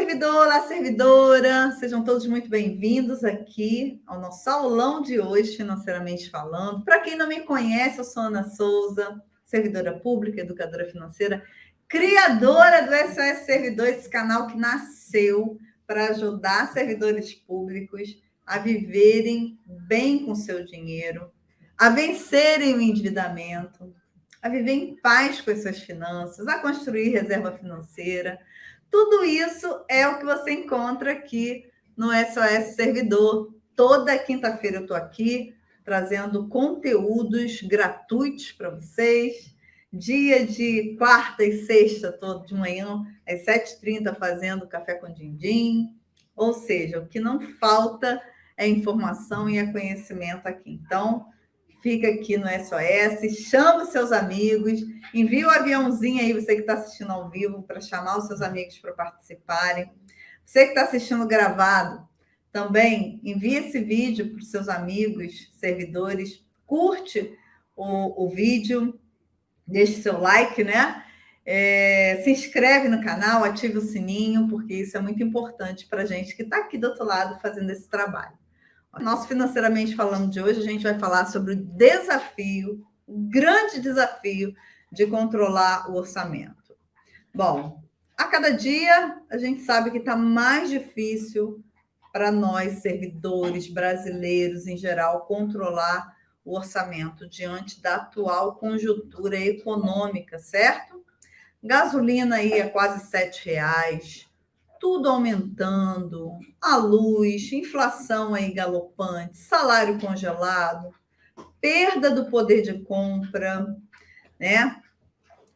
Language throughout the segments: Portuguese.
servidor, olá, servidora, sejam todos muito bem-vindos aqui ao nosso aulão de hoje, financeiramente falando. Para quem não me conhece, eu sou Ana Souza, servidora pública, educadora financeira, criadora do SOS Servidor, esse canal que nasceu para ajudar servidores públicos a viverem bem com seu dinheiro, a vencerem o endividamento, a viver em paz com as suas finanças, a construir reserva financeira. Tudo isso é o que você encontra aqui no SOS Servidor. Toda quinta-feira eu estou aqui trazendo conteúdos gratuitos para vocês. Dia de quarta e sexta, estou de manhã, às 7h30, fazendo café com din-din. Ou seja, o que não falta é informação e é conhecimento aqui. Então, fica aqui no SOS, chama os seus amigos, envia o aviãozinho aí, você que está assistindo ao vivo, para chamar os seus amigos para participarem. Você que está assistindo gravado, também envia esse vídeo para os seus amigos, servidores, curte o vídeo, deixe seu like, né? Se inscreve no canal, ative o sininho, porque isso é muito importante para a gente que está aqui do outro lado fazendo esse trabalho. Nosso Financeiramente Falando de hoje, a gente vai falar sobre o desafio, o grande desafio de controlar o orçamento. Bom, a cada dia a gente sabe que está mais difícil para nós, servidores brasileiros em geral, controlar o orçamento diante da atual conjuntura econômica, certo? Gasolina aí é quase R$ 7, tudo aumentando, a luz, inflação aí galopante, salário congelado, perda do poder de compra, né?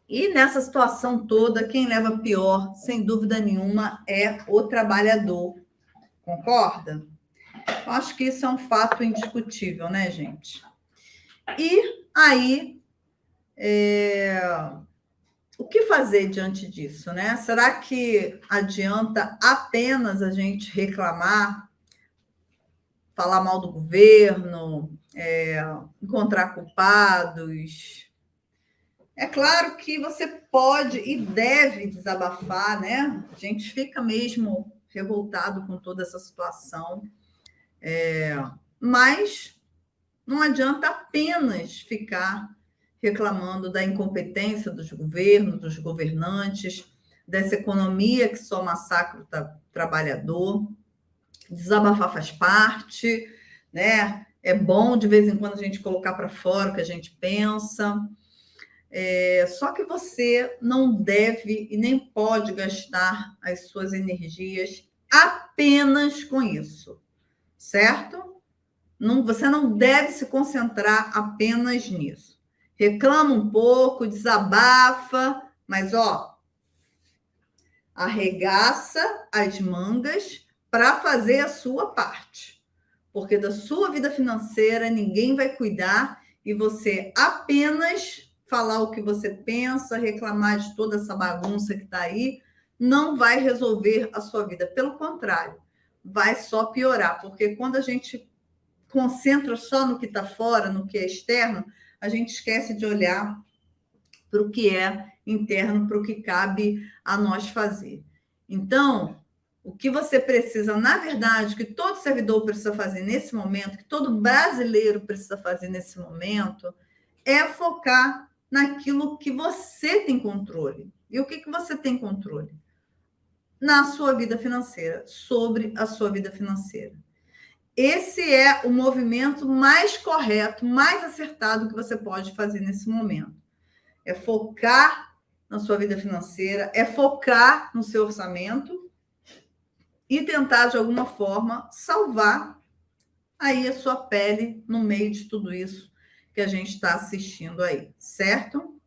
E nessa situação toda, quem leva pior, sem dúvida nenhuma, é o trabalhador. Concorda? Eu acho que isso é um fato indiscutível, né, gente? E aí, o que fazer diante disso, né? Será que adianta apenas a gente reclamar, falar mal do governo, encontrar culpados? É claro que você pode e deve desabafar, né? A gente fica mesmo revoltado com toda essa situação, mas não adianta apenas ficar reclamando da incompetência dos governos, dos governantes, dessa economia que só massacra o trabalhador. Desabafar faz parte, né? É bom de vez em quando a gente colocar para fora o que a gente pensa. Só que você não deve e nem pode gastar as suas energias apenas com isso, certo? Você não deve se concentrar apenas nisso. Reclama um pouco, desabafa, mas arregaça as mangas para fazer a sua parte. Porque da sua vida financeira ninguém vai cuidar e você apenas falar o que você pensa, reclamar de toda essa bagunça que está aí, não vai resolver a sua vida. Pelo contrário, vai só piorar. Porque quando a gente concentra só no que está fora, no que é externo, a gente esquece de olhar para o que é interno, para o que cabe a nós fazer. Então, o que você precisa, na verdade, que todo servidor precisa fazer nesse momento, que todo brasileiro precisa fazer nesse momento, é focar naquilo que você tem controle. E o que você tem controle? Na sua vida financeira, sobre a sua vida financeira. Esse é o movimento mais correto, mais acertado que você pode fazer nesse momento. É focar na sua vida financeira, é focar no seu orçamento e tentar, de alguma forma, salvar aí a sua pele no meio de tudo isso que a gente está assistindo aí, certo?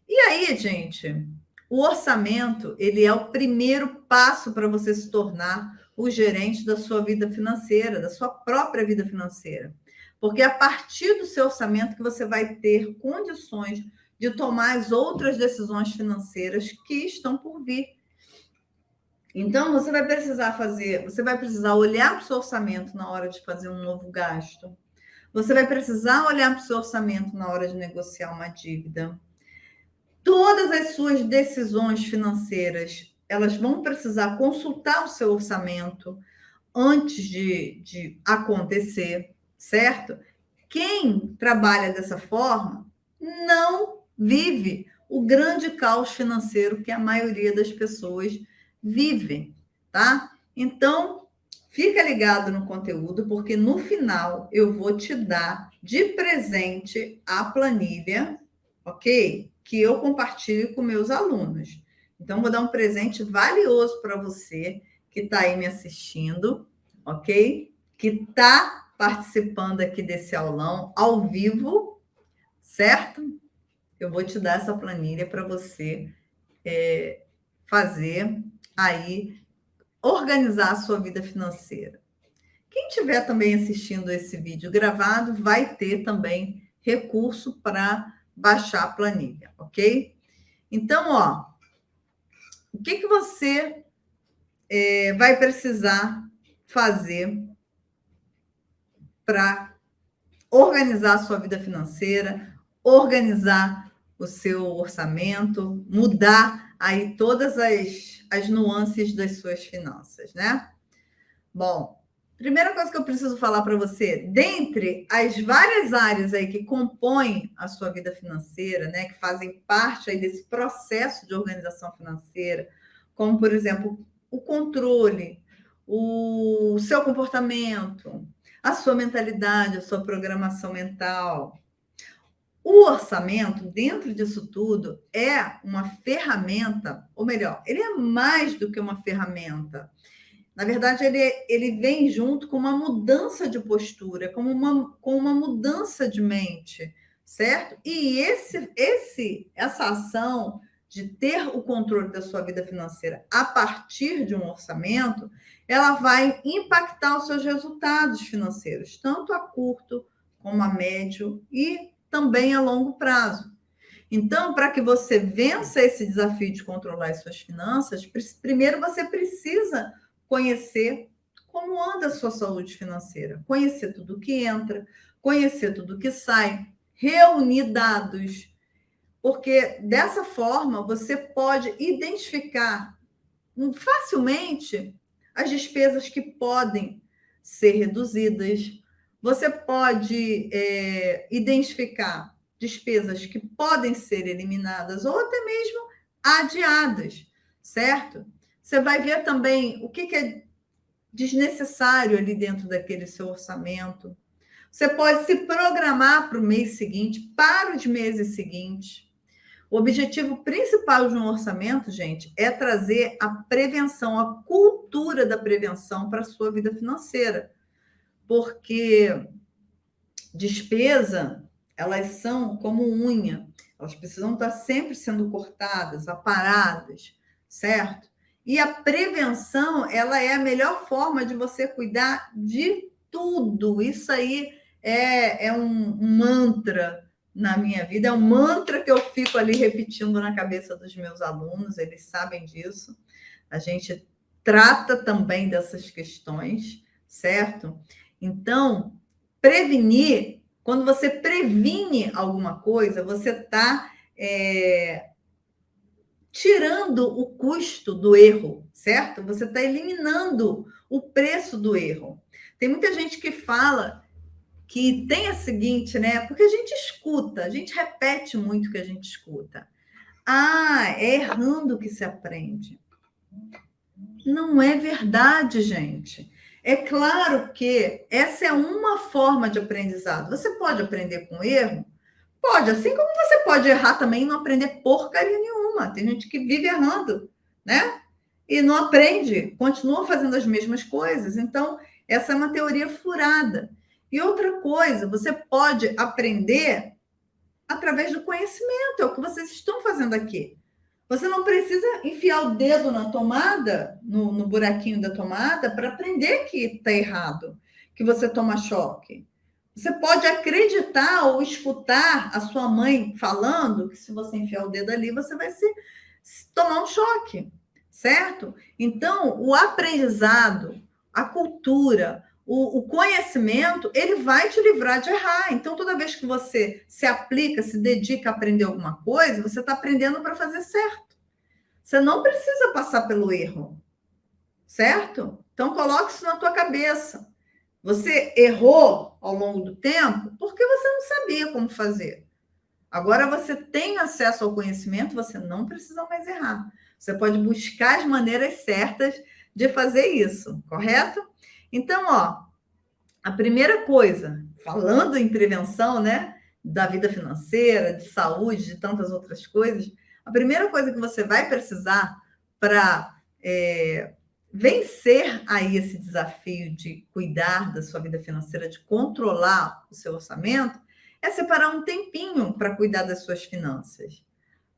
E aí, gente, o orçamento, ele é o primeiro passo para você se tornar o gerente da sua vida financeira, da sua própria vida financeira. Porque é a partir do seu orçamento que você vai ter condições de tomar as outras decisões financeiras que estão por vir. Então, você vai precisar olhar para o seu orçamento na hora de fazer um novo gasto. Você vai precisar olhar para o seu orçamento na hora de negociar uma dívida. Todas as suas decisões financeiras elas vão precisar consultar o seu orçamento antes de acontecer, certo? Quem trabalha dessa forma não vive o grande caos financeiro que a maioria das pessoas vivem, tá? Então, fica ligado no conteúdo, porque no final eu vou te dar de presente a planilha, ok? Que eu compartilho com meus alunos. Então, vou dar um presente valioso para você que está aí me assistindo, ok? Que está participando aqui desse aulão ao vivo, certo? Eu vou te dar essa planilha para você fazer aí, organizar a sua vida financeira. Quem estiver também assistindo esse vídeo gravado vai ter também recurso para baixar a planilha, ok? Então, ó, o que você vai precisar fazer para organizar a sua vida financeira, organizar o seu orçamento, mudar aí todas as nuances das suas finanças, né? Bom, primeira coisa que eu preciso falar para você, dentre as várias áreas aí que compõem a sua vida financeira, né, que fazem parte aí desse processo de organização financeira, como, por exemplo, o controle, o seu comportamento, a sua mentalidade, a sua programação mental. O orçamento, dentro disso tudo, é uma ferramenta, ou melhor, ele é mais do que uma ferramenta. Na verdade, ele vem junto com uma mudança de postura, com uma mudança de mente, certo? E essa ação de ter o controle da sua vida financeira a partir de um orçamento, ela vai impactar os seus resultados financeiros, tanto a curto como a médio e também a longo prazo. Então, para que você vença esse desafio de controlar as suas finanças, primeiro você precisa conhecer como anda a sua saúde financeira, conhecer tudo que entra, conhecer tudo que sai, reunir dados, porque dessa forma você pode identificar facilmente as despesas que podem ser reduzidas, você pode identificar despesas que podem ser eliminadas ou até mesmo adiadas, certo? Você vai ver também o que é desnecessário ali dentro daquele seu orçamento. Você pode se programar para o mês seguinte, para os meses seguintes. O objetivo principal de um orçamento, gente, é trazer a prevenção, a cultura da prevenção para a sua vida financeira. Porque despesa, elas são como unha, elas precisam estar sempre sendo cortadas, aparadas, certo? E a prevenção, ela é a melhor forma de você cuidar de tudo. Isso aí é um mantra na minha vida, é um mantra que eu fico ali repetindo na cabeça dos meus alunos, eles sabem disso. A gente trata também dessas questões, certo? Então, prevenir, quando você previne alguma coisa, você está tirando o custo do erro, certo? Você está eliminando o preço do erro. Tem muita gente que fala que tem a seguinte, né? Porque a gente escuta, a gente repete muito o que a gente escuta. Ah, é errando que se aprende. Não é verdade, gente. É claro que essa é uma forma de aprendizado. Você pode aprender com erro? Pode, assim como você pode errar também e não aprender porcaria nenhuma. Tem gente que vive errando, né? E não aprende, continua fazendo as mesmas coisas. Então, essa é uma teoria furada. E outra coisa, você pode aprender através do conhecimento, é o que vocês estão fazendo aqui. Você não precisa enfiar o dedo na tomada, no buraquinho da tomada, para aprender que está errado, que você toma choque. Você pode acreditar ou escutar a sua mãe falando que se você enfiar o dedo ali, você vai tomar um choque, certo? Então, o aprendizado, a cultura, o conhecimento, ele vai te livrar de errar. Então, toda vez que você se aplica, se dedica a aprender alguma coisa, você está aprendendo para fazer certo. Você não precisa passar pelo erro, certo? Então, coloque isso na tua cabeça. Você errou ao longo do tempo porque você não sabia como fazer. Agora você tem acesso ao conhecimento, você não precisa mais errar. Você pode buscar as maneiras certas de fazer isso, correto? Então, ó, a primeira coisa, falando em prevenção, né, da vida financeira, de saúde, de tantas outras coisas, a primeira coisa que você vai precisar para vencer aí esse desafio de cuidar da sua vida financeira, de controlar o seu orçamento, é separar um tempinho para cuidar das suas finanças,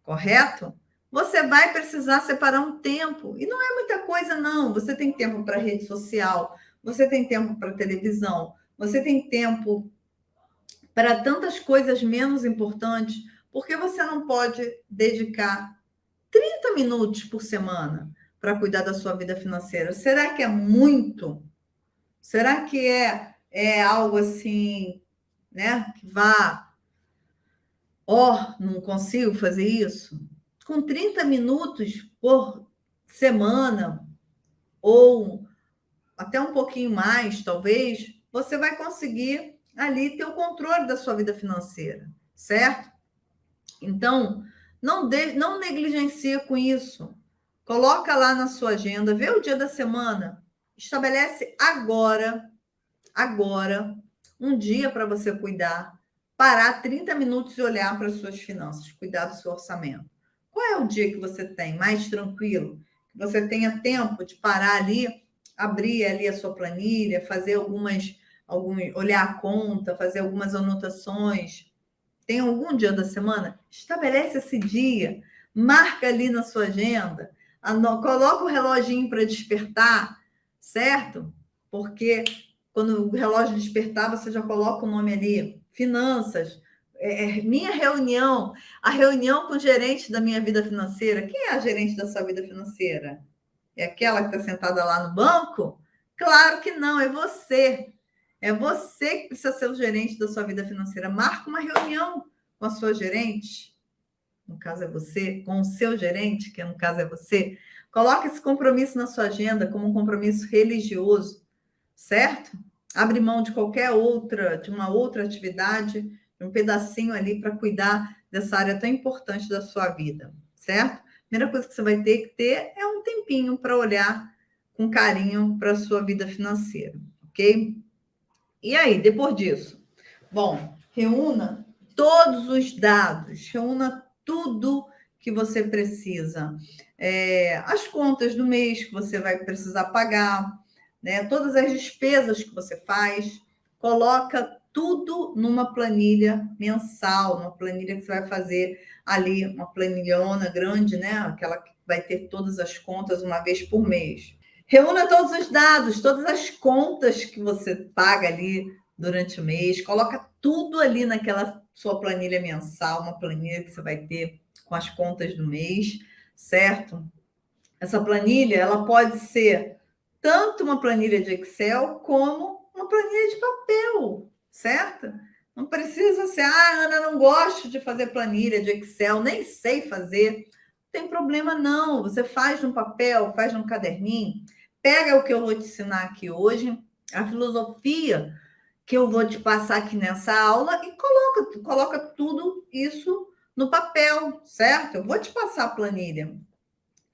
correto? Você vai precisar separar um tempo, e não é muita coisa, não. Você tem tempo para rede social, você tem tempo para televisão, você tem tempo para tantas coisas menos importantes, porque você não pode dedicar 30 minutos por semana para cuidar da sua vida financeira. Será que é muito? Será que é algo assim, né? Que vá, não consigo fazer isso? Com 30 minutos por semana, ou até um pouquinho mais, talvez, você vai conseguir ali ter o controle da sua vida financeira, certo? Então, não negligencie com isso. Coloca lá na sua agenda, vê o dia da semana, estabelece agora, um dia para você cuidar, parar 30 minutos e olhar para as suas finanças, cuidar do seu orçamento. Qual é o dia que você tem mais tranquilo? Que você tenha tempo de parar ali, abrir ali a sua planilha, fazer olhar a conta, fazer algumas anotações. Tem algum dia da semana? Estabelece esse dia, marca ali na sua agenda, coloca o reloginho para despertar, certo? Porque quando o relógio despertar, você já coloca o nome ali, finanças, minha reunião, a reunião com o gerente da minha vida financeira. Quem é a gerente da sua vida financeira? É aquela que está sentada lá no banco? Claro que não, é você. É você que precisa ser o gerente da sua vida financeira. Marca uma reunião com a sua gerente, no caso é você, com o seu gerente, que no caso é você. Coloque esse compromisso na sua agenda como um compromisso religioso, certo? Abre mão de de uma outra atividade, de um pedacinho ali para cuidar dessa área tão importante da sua vida, certo? A primeira coisa que você vai ter que ter é um tempinho para olhar com carinho para a sua vida financeira, ok? E aí, depois disso? Bom, reúna todos os dados, reúna tudo que você precisa. As contas do mês que você vai precisar pagar, né? Todas as despesas que você faz, coloca tudo numa planilha mensal, uma planilha que você vai fazer ali, uma planilhona grande, né? Aquela que vai ter todas as contas uma vez por mês. Reúna todos os dados, todas as contas que você paga ali durante o mês, coloca tudo ali naquela sua planilha mensal, uma planilha que você vai ter com as contas do mês, certo? Essa planilha, ela pode ser tanto uma planilha de Excel como uma planilha de papel, certo? Não precisa ser, Ana, não gosto de fazer planilha de Excel, nem sei fazer. Não tem problema não, você faz no papel, faz num caderninho, pega o que eu vou te ensinar aqui hoje, a filosofia que eu vou te passar aqui nessa aula e coloca tudo isso no papel, certo? Eu vou te passar a planilha.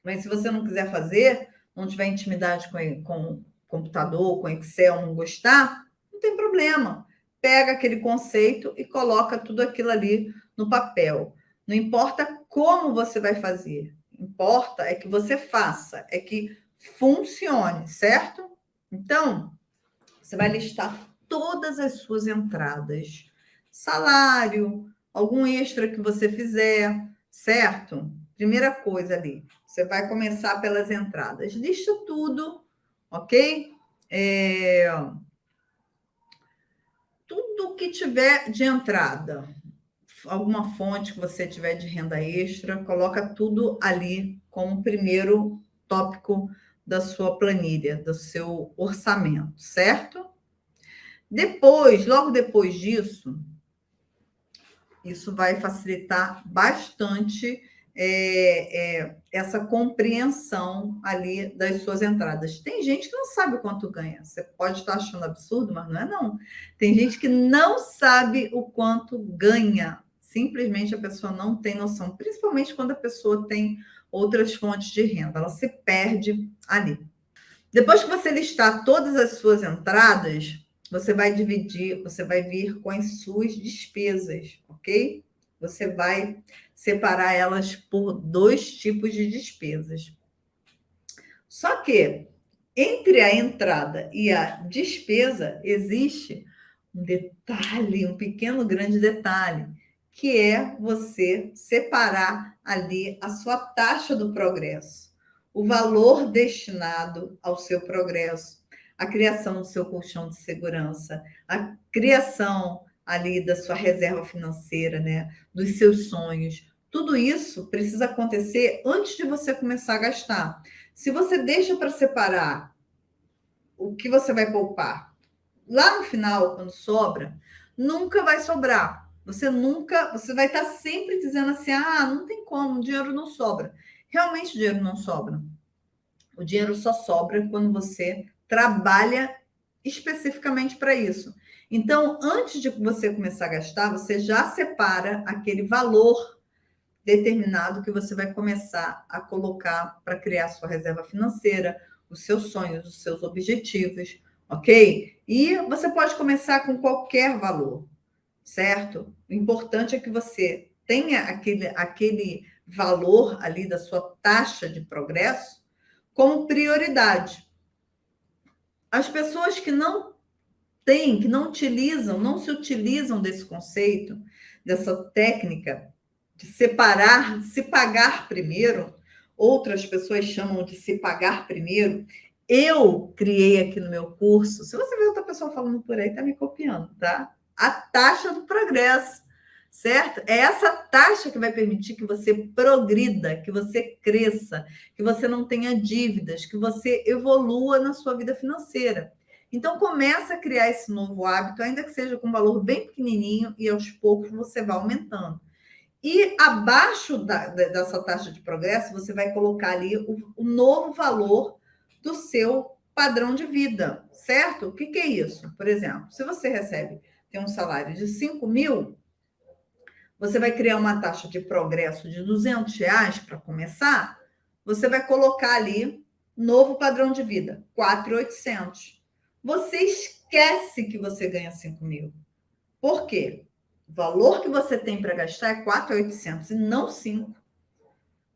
Mas se você não quiser fazer, não tiver intimidade com computador, com Excel, não gostar, não tem problema. Pega aquele conceito e coloca tudo aquilo ali no papel. Não importa como você vai fazer, importa é que você faça, é que funcione, certo? Então, você vai listar todas as suas entradas, salário, algum extra que você fizer, certo? Primeira coisa ali, você vai começar pelas entradas. Lista tudo, ok? Tudo que tiver de entrada, alguma fonte que você tiver de renda extra, coloca tudo ali como primeiro tópico da sua planilha, do seu orçamento, certo? Logo depois disso, isso vai facilitar bastante essa compreensão ali das suas entradas. Tem gente que não sabe o quanto ganha. Você pode estar achando absurdo, mas não é não. Tem gente que não sabe o quanto ganha. Simplesmente a pessoa não tem noção, principalmente quando a pessoa tem outras fontes de renda. Ela se perde ali. Depois que você listar todas as suas entradas, você vai dividir, você vai vir com as suas despesas, ok? Você vai separar elas por 2 tipos de despesas. Só que entre a entrada e a despesa existe um detalhe, um pequeno grande detalhe, que é você separar ali a sua taxa do progresso, o valor destinado ao seu progresso, a criação do seu colchão de segurança, a criação ali da sua reserva financeira, né, dos seus sonhos. Tudo isso precisa acontecer antes de você começar a gastar. Se você deixa para separar o que você vai poupar lá no final, quando sobra, nunca vai sobrar. Você vai estar sempre dizendo assim: ah, não tem como, o dinheiro não sobra. Realmente o dinheiro não sobra. O dinheiro só sobra quando você trabalha especificamente para isso. Então, antes de você começar a gastar, você já separa aquele valor determinado que você vai começar a colocar para criar sua reserva financeira, os seus sonhos, os seus objetivos, ok? E você pode começar com qualquer valor, certo? O importante é que você tenha aquele valor ali da sua taxa de progresso como prioridade. As pessoas que não têm, que não utilizam, não se utilizam desse conceito, dessa técnica de separar, se pagar primeiro, outras pessoas chamam de se pagar primeiro. Eu criei aqui no meu curso, se você vê outra pessoa falando por aí, está me copiando, tá? A taxa do progresso, certo? É essa taxa que vai permitir que você progrida, que você cresça, que você não tenha dívidas, que você evolua na sua vida financeira. Então, começa a criar esse novo hábito, ainda que seja com um valor bem pequenininho, e aos poucos você vai aumentando. E abaixo dessa taxa de progresso, você vai colocar ali o novo valor do seu padrão de vida, certo? O que é isso? Por exemplo, se você tem um salário de 5 mil, você vai criar uma taxa de progresso de R$ 200 para começar, você vai colocar ali novo padrão de vida, 4.800. Você esquece que você ganha 5 mil. Por quê? O valor que você tem para gastar é 4.800 e não 5.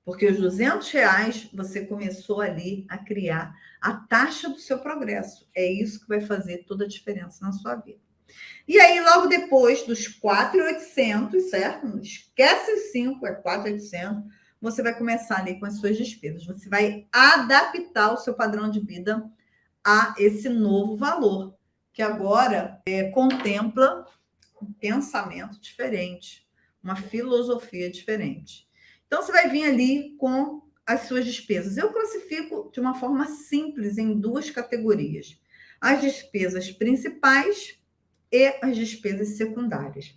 Porque os R$ 200 você começou ali a criar a taxa do seu progresso. É isso que vai fazer toda a diferença na sua vida. E aí, logo depois dos 4.800, certo? Não esquece os 5, é 4.800. Você vai começar ali com as suas despesas. Você vai adaptar o seu padrão de vida a esse novo valor, que agora contempla um pensamento diferente, uma filosofia diferente. Então, você vai vir ali com as suas despesas. Eu classifico de uma forma simples em 2 categorias: as despesas principais e as despesas secundárias.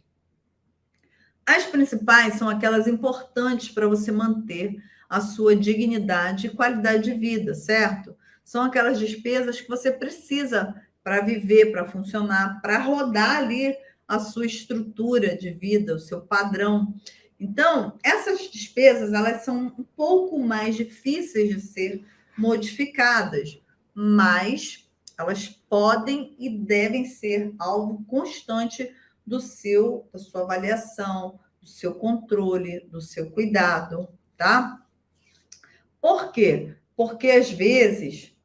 As principais são aquelas importantes para você manter a sua dignidade e qualidade de vida, certo? São aquelas despesas que você precisa para viver, para funcionar, para rodar ali a sua estrutura de vida, o seu padrão. Então, essas despesas, elas são um pouco mais difíceis de ser modificadas, mas elas podem e devem ser algo constante da sua avaliação, do seu controle, do seu cuidado, tá? Por quê? Porque às vezes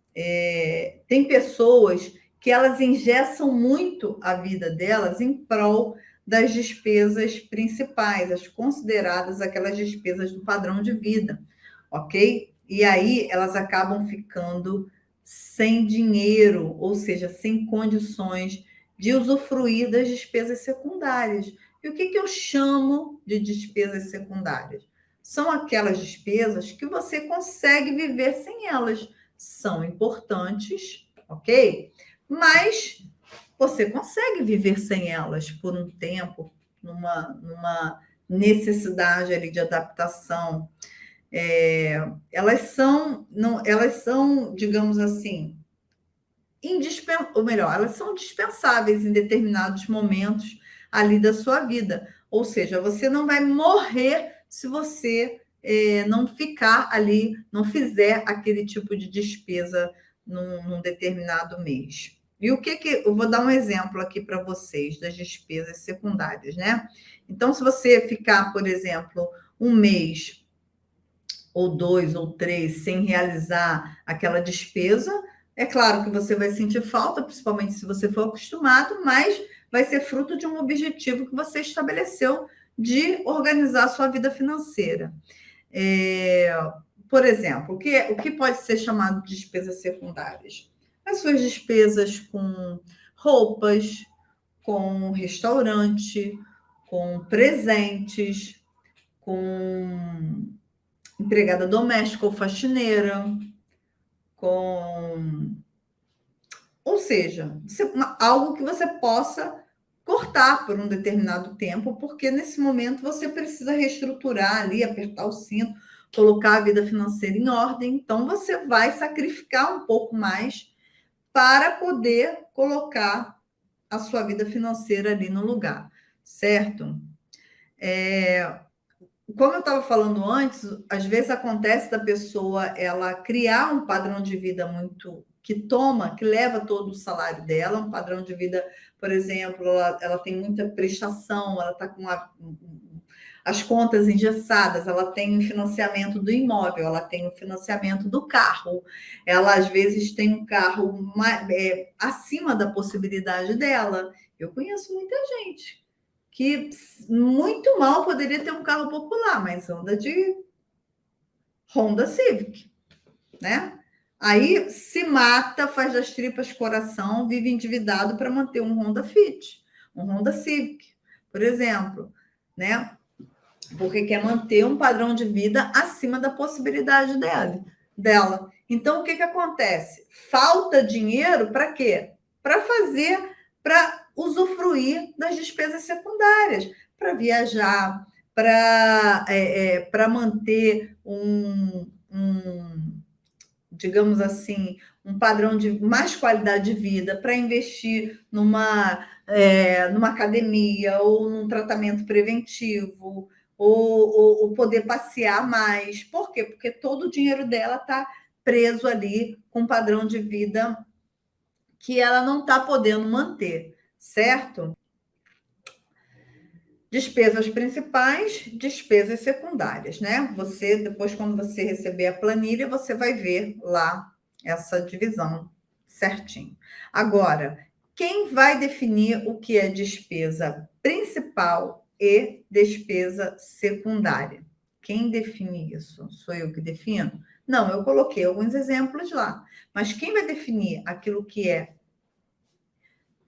tem pessoas que elas engessam muito a vida delas em prol das despesas principais, as consideradas aquelas despesas do padrão de vida, ok? E aí elas acabam ficando sem dinheiro, ou seja, sem condições de usufruir das despesas secundárias. E o que eu chamo de despesas secundárias? São aquelas despesas que você consegue viver sem elas. São importantes, ok? Mas você consegue viver sem elas por um tempo, numa necessidade ali de adaptação, elas são, não, elas são, digamos assim, ou melhor, elas são dispensáveis em determinados momentos ali da sua vida. Ou seja, você não vai morrer se você não ficar ali, não fizer aquele tipo de despesa num determinado mês. E o que eu vou dar um exemplo aqui para vocês das despesas secundárias, né? Então, se você ficar, por exemplo, um mês ou 2 ou 3 sem realizar aquela despesa, é claro que você vai sentir falta, principalmente se você for acostumado, mas vai ser fruto de um objetivo que você estabeleceu de organizar a sua vida financeira. Por exemplo, o que pode ser chamado de despesas secundárias? As suas despesas com roupas, com restaurante, com presentes, com empregada doméstica ou faxineira, ou seja, algo que você possa cortar por um determinado tempo, porque nesse momento você precisa reestruturar ali, apertar o cinto, colocar a vida financeira em ordem, então você vai sacrificar um pouco mais para poder colocar a sua vida financeira ali no lugar, certo? Como eu estava falando antes, às vezes acontece da pessoa ela criar um padrão de vida muito que leva todo o salário dela, um padrão de vida, por exemplo, ela tem muita prestação, ela está com as contas engessadas, ela tem o financiamento do imóvel, ela tem o financiamento do carro, ela às vezes tem um carro acima da possibilidade dela. Eu conheço muita gente que muito mal poderia ter um carro popular, mas anda de Honda Civic, né? Aí se mata, faz das tripas coração, vive endividado para manter um Honda Fit, um Honda Civic, por exemplo, né? Porque quer manter um padrão de vida acima da possibilidade dela. Então, o que acontece? Falta dinheiro para quê? Para usufruir das despesas secundárias, para viajar, para manter digamos assim, um padrão de mais qualidade de vida, para investir numa academia ou num tratamento preventivo, ou poder passear mais. Por quê? Porque todo o dinheiro dela está preso ali com um padrão de vida que ela não está podendo manter, certo? Despesas principais, despesas secundárias, né? Você, depois, quando você receber a planilha, você vai ver lá essa divisão certinho. Agora, quem vai definir o que é despesa principal e despesa secundária? Quem define isso? Sou eu que defino? Não, eu coloquei alguns exemplos lá. Mas quem vai definir aquilo que é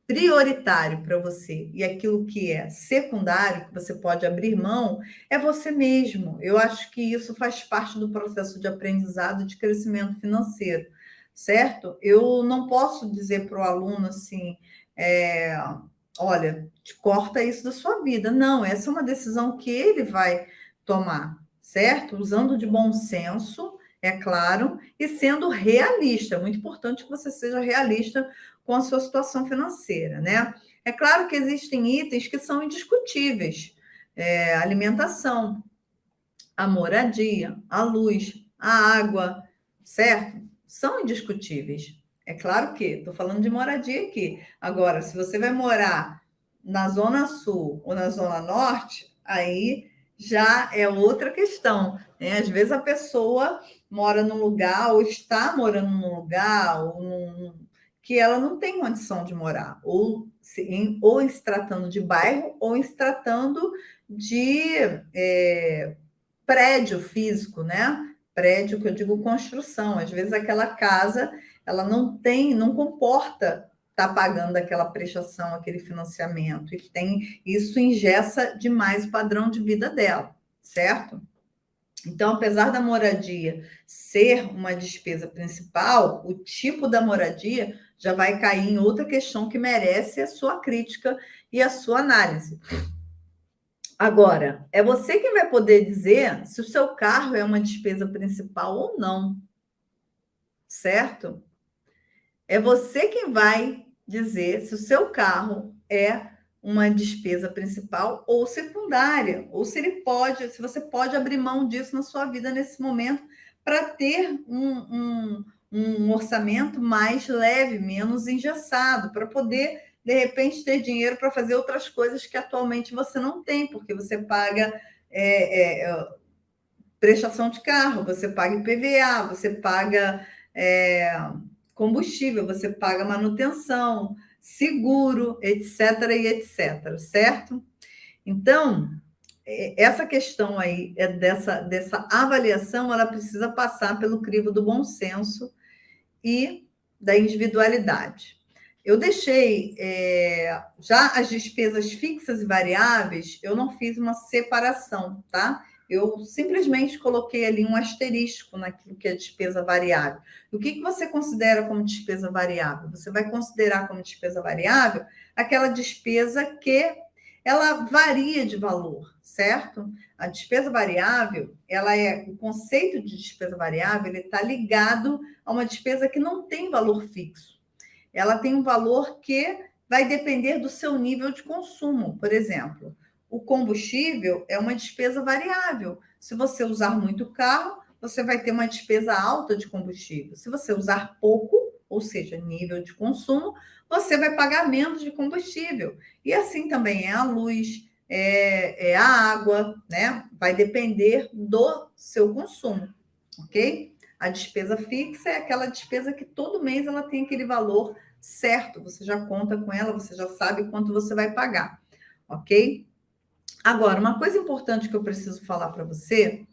prioritário para você e aquilo que é secundário, que você pode abrir mão, é você mesmo. Eu acho que isso faz parte do processo de aprendizado e de crescimento financeiro, certo? Eu não posso dizer para o aluno assim, olha, corta isso da sua vida. Não, essa é uma decisão que ele vai tomar, certo? Usando de bom senso, é claro, e sendo realista. É muito importante que você seja realista com a sua situação financeira, né? É claro que existem itens que são indiscutíveis. Alimentação, a moradia, a luz, a água, certo? São indiscutíveis. É claro que estou falando de moradia aqui. Agora, se você vai morar na Zona Sul ou na Zona Norte, aí já é outra questão, né? Às vezes a pessoa mora num lugar ou está morando num lugar que ela não tem condição de morar, ou em se tratando de bairro, ou em se tratando de prédio físico, né? Prédio que eu digo construção. Às vezes aquela casa ela não comporta estar pagando aquela prestação, aquele financiamento, e isso engessa demais o padrão de vida dela, certo? Então, apesar da moradia ser uma despesa principal, o tipo da moradia já vai cair em outra questão que merece a sua crítica e a sua análise. Agora, é você quem vai poder dizer se o seu carro é uma despesa principal ou não, certo? É você quem vai dizer se o seu carro é uma despesa principal ou secundária, ou se ele pode, se você pode abrir mão disso na sua vida nesse momento para ter um orçamento mais leve, menos engessado, para poder, de repente, ter dinheiro para fazer outras coisas que atualmente você não tem, porque você paga prestação de carro, você paga IPVA, você paga é, combustível, você paga manutenção, seguro, etc. e etc. Certo? Então, essa questão aí dessa avaliação, ela precisa passar pelo crivo do bom senso e da individualidade. Eu deixei já as despesas fixas e variáveis, eu não fiz uma separação, tá? Eu simplesmente coloquei ali um asterisco naquilo que é despesa variável. O que você considera como despesa variável? Você vai considerar como despesa variável aquela despesa que ela varia de valor, certo? A despesa variável, o conceito de despesa variável, ele está ligado a uma despesa que não tem valor fixo. Ela tem um valor que vai depender do seu nível de consumo. Por exemplo, o combustível é uma despesa variável. Se você usar muito carro, você vai ter uma despesa alta de combustível. Se você usar pouco, ou seja, nível de consumo, você vai pagar menos de combustível. E assim também é a luz, é a água, né? Vai depender do seu consumo, ok? A despesa fixa é aquela despesa que todo mês ela tem aquele valor certo, você já conta com ela, você já sabe quanto você vai pagar, ok? Agora, uma coisa importante que eu preciso falar para você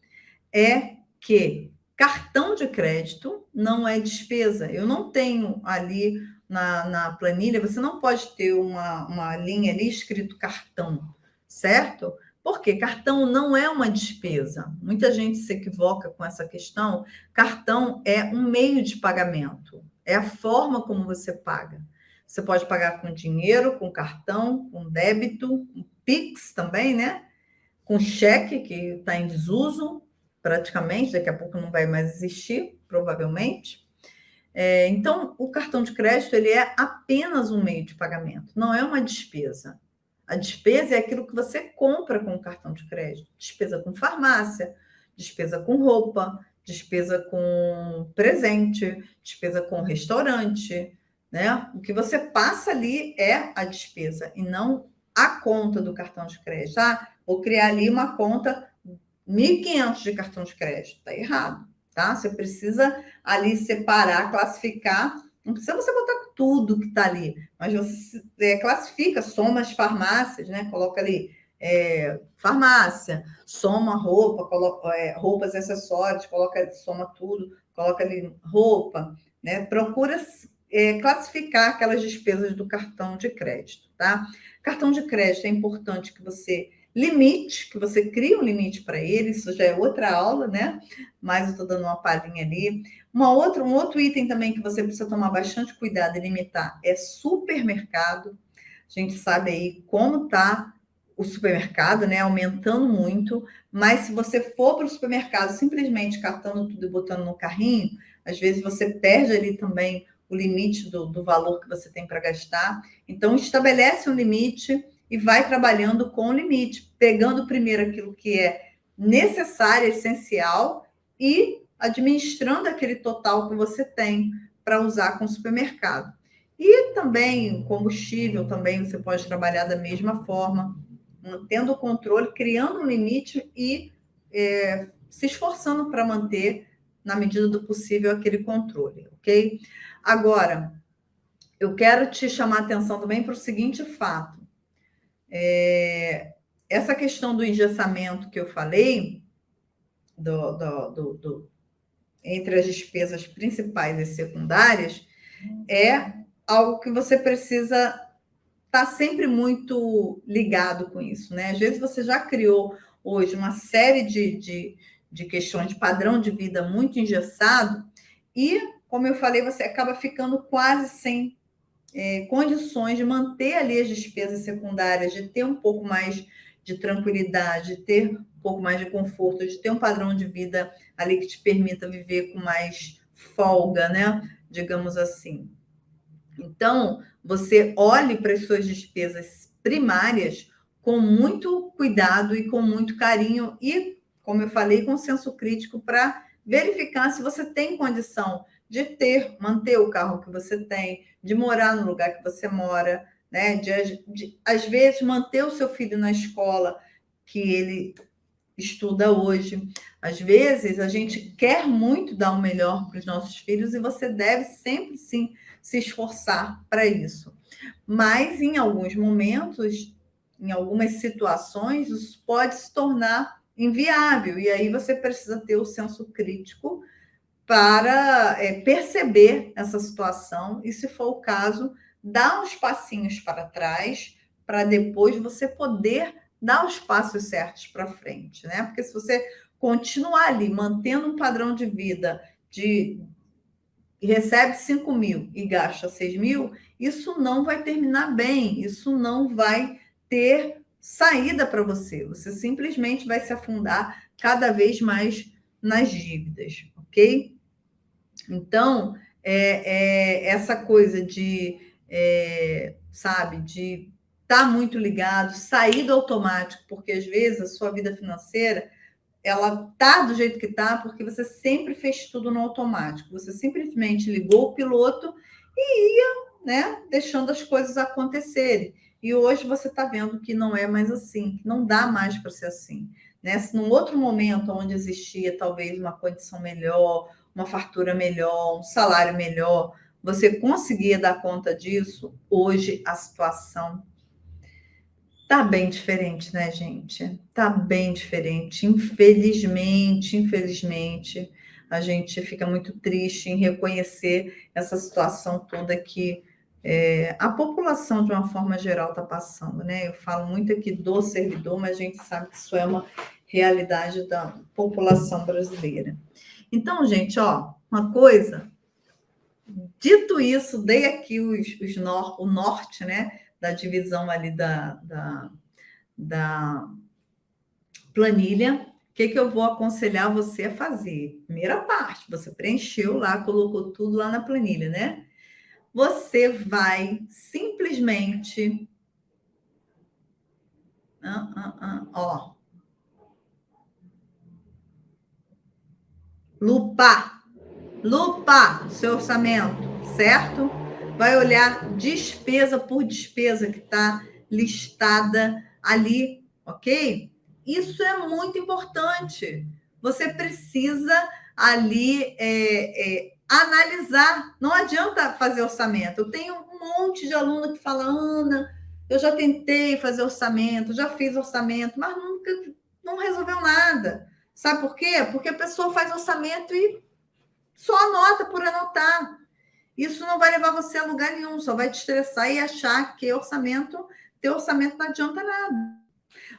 é que cartão de crédito não é despesa. Eu não tenho ali na planilha, você não pode ter uma linha ali escrito cartão, certo? Porque cartão não é uma despesa. Muita gente se equivoca com essa questão. Cartão é um meio de pagamento, é a forma como você paga. Você pode pagar com dinheiro, com cartão, com débito, com Pix também, né? Com cheque, que está em desuso, praticamente, daqui a pouco não vai mais existir, provavelmente. Então, o cartão de crédito ele é apenas um meio de pagamento, não é uma despesa. A despesa é aquilo que você compra com o cartão de crédito. Despesa com farmácia, despesa com roupa, despesa com presente, despesa com restaurante, né? O que você passa ali é a despesa e não a conta do cartão de crédito. Ah, vou criar ali uma conta 1.500 de cartão de crédito. Está errado, tá? Você precisa ali separar, classificar. Não precisa você botar tudo que está ali, mas você classifica, soma as farmácias, né? Coloca ali farmácia, soma roupa, coloca, roupas e acessórios, soma tudo, coloca ali roupa, né? Procura classificar aquelas despesas do cartão de crédito, tá? Cartão de crédito é importante que você limite, que você crie um limite para ele, isso já é outra aula, né? Mas eu estou dando uma palhinha ali. Um outro item também que você precisa tomar bastante cuidado e limitar é supermercado. A gente sabe aí como está o supermercado, né? Aumentando muito, mas se você for para o supermercado simplesmente catando tudo e botando no carrinho, às vezes você perde ali também o limite do valor que você tem para gastar. Então, estabelece um limite e vai trabalhando com o limite, pegando primeiro aquilo que é necessário, essencial, e administrando aquele total que você tem para usar com o supermercado. E também combustível, também você pode trabalhar da mesma forma, mantendo o controle, criando um limite e se esforçando para manter, na medida do possível, aquele controle, ok? Agora, eu quero te chamar a atenção também para o seguinte fato. Essa questão do engessamento que eu falei, entre as despesas principais e secundárias, é algo que você precisa estar sempre muito ligado com isso, né? Às vezes você já criou hoje uma série de questões de padrão de vida muito engessado e, como eu falei, você acaba ficando quase sem condições de manter ali as despesas secundárias, de ter um pouco mais de tranquilidade, de ter um pouco mais de conforto, de ter um padrão de vida ali que te permita viver com mais folga, né? Digamos assim. Então, você olhe para as suas despesas primárias com muito cuidado e com muito carinho e, como eu falei, com senso crítico para verificar se você tem condição de manter o carro que você tem, de morar no lugar que você mora, né? Às vezes, manter o seu filho na escola que ele estuda hoje. Às vezes, a gente quer muito dar o melhor para os nossos filhos e você deve sempre, sim, se esforçar para isso. Mas, em alguns momentos, em algumas situações, isso pode se tornar inviável. E aí você precisa ter o senso crítico para perceber essa situação e, se for o caso, dar uns passinhos para trás para depois você poder dar os passos certos para frente, né? Porque se você continuar ali mantendo um padrão de vida de recebe 5 mil e gasta 6 mil, isso não vai terminar bem, isso não vai ter saída para você. Você simplesmente vai se afundar cada vez mais nas dívidas, ok? Então, essa coisa de, sabe, de estar muito ligado, sair do automático, porque às vezes a sua vida financeira ela tá do jeito que tá porque você sempre fez tudo no automático. Você simplesmente ligou o piloto e ia, né, deixando as coisas acontecerem. E hoje você está vendo que não é mais assim, que não dá mais para ser assim, né? Se num outro momento onde existia talvez uma condição melhor, uma fartura melhor, um salário melhor, você conseguia dar conta disso, hoje a situação tá bem diferente, né, gente? Tá bem diferente. Infelizmente, a gente fica muito triste em reconhecer essa situação toda que a população, de uma forma geral, está passando, né? Eu falo muito aqui do servidor, mas a gente sabe que isso é uma realidade da população brasileira. Então, gente, ó, uma coisa, dito isso, dei aqui o norte, né, da divisão ali da planilha. O que eu vou aconselhar você a fazer? Primeira parte, você preencheu lá, colocou tudo lá na planilha, né? Você vai simplesmente ó, lupa o seu orçamento, certo? Vai olhar despesa por despesa que está listada ali, ok? Isso é muito importante. Você precisa ali analisar. Não adianta fazer orçamento. Eu tenho um monte de aluno que fala, Ana, eu já tentei fazer orçamento, já fiz orçamento, mas nunca não resolveu nada. Sabe por quê? Porque a pessoa faz orçamento e só anota por anotar. Isso não vai levar você a lugar nenhum, só vai te estressar e achar que teu orçamento não adianta nada.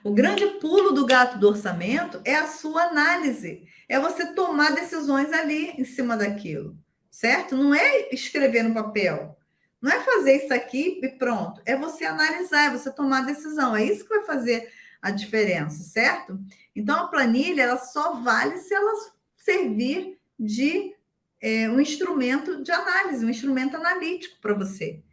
O grande pulo do gato do orçamento é a sua análise, é você tomar decisões ali em cima daquilo, certo? Não é escrever no papel, não é fazer isso aqui e pronto, é você analisar, é você tomar decisão, é isso que vai fazer a diferença, certo? Então, a planilha, ela só vale se ela servir de um instrumento de análise, um instrumento analítico para você,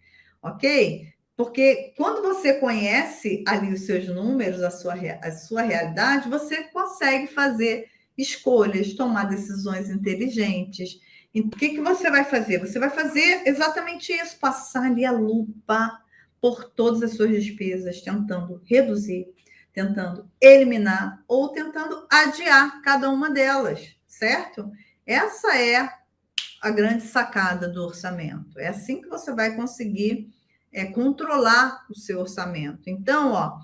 ok? Porque quando você conhece ali os seus números, a sua realidade, você consegue fazer escolhas, tomar decisões inteligentes. E o que você vai fazer? Você vai fazer exatamente isso, passar ali a lupa por todas as suas despesas, tentando reduzir, tentando eliminar ou tentando adiar cada uma delas, certo? Essa é a grande sacada do orçamento. É assim que você vai conseguir controlar o seu orçamento. Então, ó,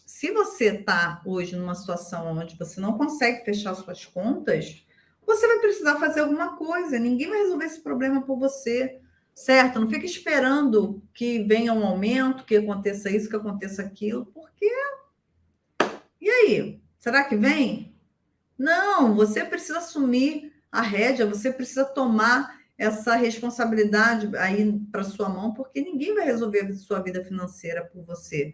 se você está hoje numa situação onde você não consegue fechar suas contas, você vai precisar fazer alguma coisa. Ninguém vai resolver esse problema por você, certo? Não fique esperando que venha um aumento, que aconteça isso, que aconteça aquilo, porque e aí? Será que vem? Não, você precisa assumir a rédea, você precisa tomar essa responsabilidade aí para sua mão, porque ninguém vai resolver a sua vida financeira por você,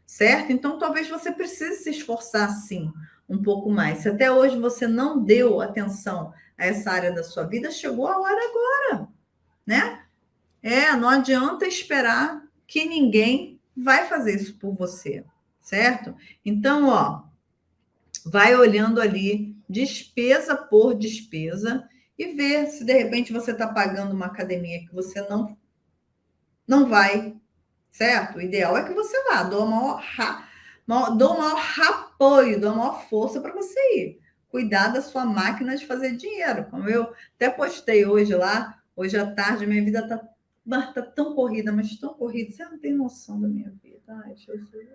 certo? Então, talvez você precise se esforçar, sim, um pouco mais. Se até hoje você não deu atenção a essa área da sua vida, chegou a hora agora, né? Não adianta esperar que ninguém vai fazer isso por você, certo? Então, ó, vai olhando ali, despesa por despesa, e ver se de repente você está pagando uma academia que você não vai, certo? O ideal é que você vá, dou o maior apoio, dou a maior força para você ir. Cuidar da sua máquina de fazer dinheiro. Como eu até postei hoje lá, hoje à tarde, minha vida tá tão corrida, mas tão corrida, você não tem noção da minha vida. Ai, Jesus.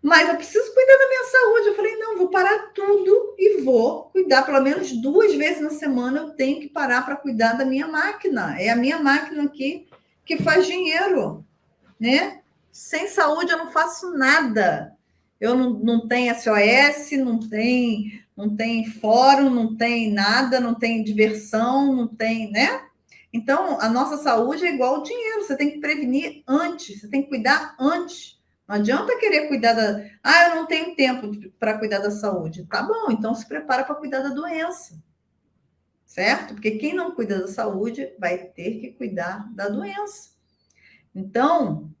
Mas eu preciso cuidar da minha saúde. Eu falei, não, vou parar tudo e vou cuidar. Pelo menos 2 vezes na semana eu tenho que parar para cuidar da minha máquina. É a minha máquina aqui que faz dinheiro, né? Sem saúde eu não faço nada. Eu não tenho SOS, não tem fórum, não tem nada, não tem diversão, não tem, né? Então, a nossa saúde é igual ao dinheiro. Você tem que prevenir antes, você tem que cuidar antes. Não adianta querer cuidar da. Ah, eu não tenho tempo para cuidar da saúde. Tá bom, então se prepara para cuidar da doença. Certo? Porque quem não cuida da saúde vai ter que cuidar da doença. Então,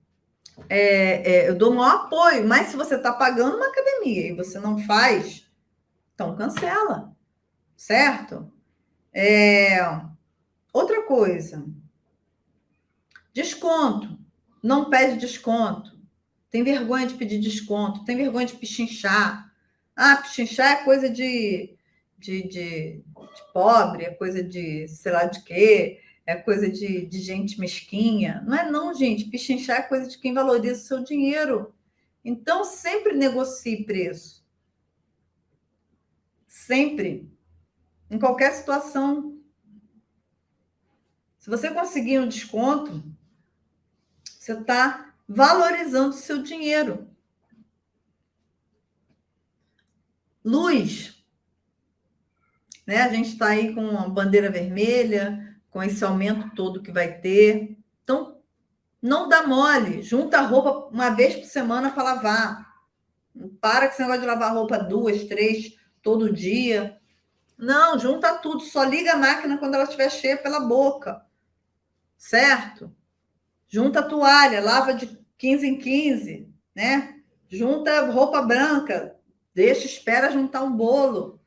eu dou um maior apoio, mas se você está pagando uma academia e você não faz, então cancela. Certo? Outra coisa. Desconto. Não pede desconto. Tem vergonha de pedir desconto. Tem vergonha de pichinchar. Ah, pichinchar é coisa de pobre, é coisa de sei lá de quê, é coisa de gente mesquinha. Não é não, gente. Pichinchar é coisa de quem valoriza o seu dinheiro. Então, sempre negocie preço. Sempre. Em qualquer situação. Se você conseguir um desconto, você está valorizando o seu dinheiro. Luz, né? A gente está aí com a bandeira vermelha, com esse aumento todo que vai ter. Então, não dá mole. Junta a roupa uma vez por semana para lavar. Não para que você negócio de lavar roupa 2, 3, todo dia. Não, junta tudo. Só liga a máquina quando ela estiver cheia pela boca. Certo? Junta a toalha, lava de 15 em 15, né? Junta roupa branca, espera juntar um bolo.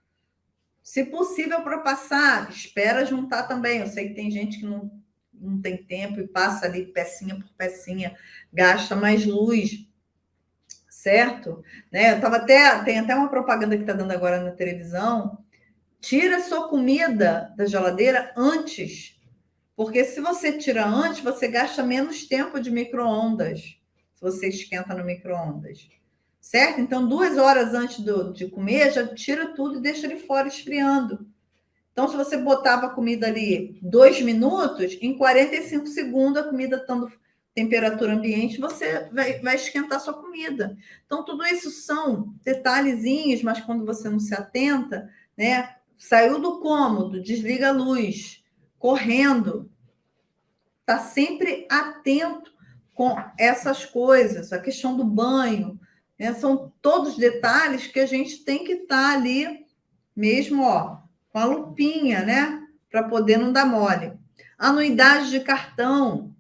Se possível para passar, espera juntar também. Eu sei que tem gente que não tem tempo e passa ali pecinha por pecinha, gasta mais luz, certo? Né? Tem até uma propaganda que está dando agora na televisão. Tira a sua comida da geladeira antes. Porque se você tira antes, você gasta menos tempo de micro-ondas. Se você esquenta no micro-ondas. Certo? Então, 2 horas antes de comer, já tira tudo e deixa ele fora esfriando. Então, se você botava a comida ali 2 minutos, em 45 segundos, a comida estando temperatura ambiente, você vai esquentar a sua comida. Então, tudo isso são detalhezinhos, mas quando você não se atenta, né? Saiu do cômodo, desliga a luz, correndo. Está sempre atento com essas coisas, a questão do banho, né? São todos detalhes que a gente tem que estar ali mesmo, ó, com a lupinha, né? Para poder não dar mole. Anuidade de cartão.